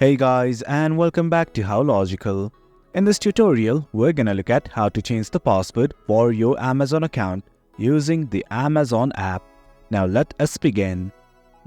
Hey guys, and welcome back to How Logical. In this tutorial, we're gonna look at how to change the password for your Amazon account using the Amazon app. Now let us begin.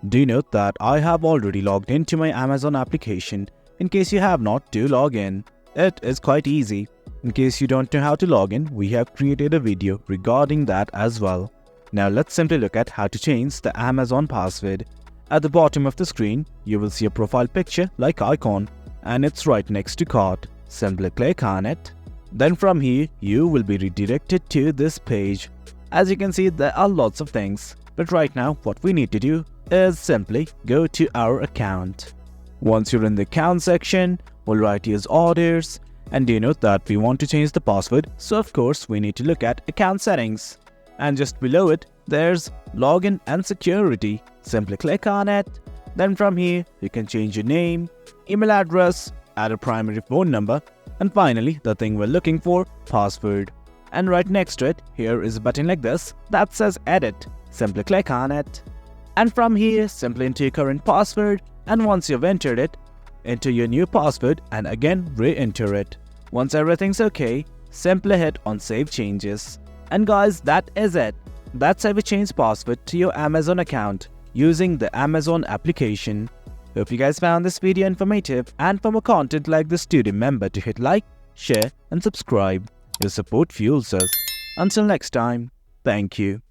Do note that I have already logged into my Amazon application. In case you have not, do log in. It is quite easy. In case you don't know how to log in, we have created a video regarding that as well. Now let's simply look at how to change the Amazon password. At the bottom of the screen, you will see a profile picture like icon and it's right next to cart. Simply click on it. Then from here, you will be redirected to this page. As you can see, there are lots of things. But right now, what we need to do is simply go to our account. Once you're in the account section, we'll write use orders. And do note that we want to change the password, so of course we need to look at account settings. And just below it, there's login and security. Simply click on it. Then from here, you can change your name, email address, add a primary phone number, and finally, the thing we're looking for, password. And right next to it, here is a button like this that says edit. Simply click on it. And from here, simply enter your current password, and once you've entered it, enter your new password and again re-enter it. Once everything's okay, simply hit on save changes. And guys, that is it. That's how we change password to your Amazon account using the Amazon application. Hope you guys found this video informative, and for more content like this, do remember to hit like, share and subscribe. Your support fuels us. Until next time, thank you.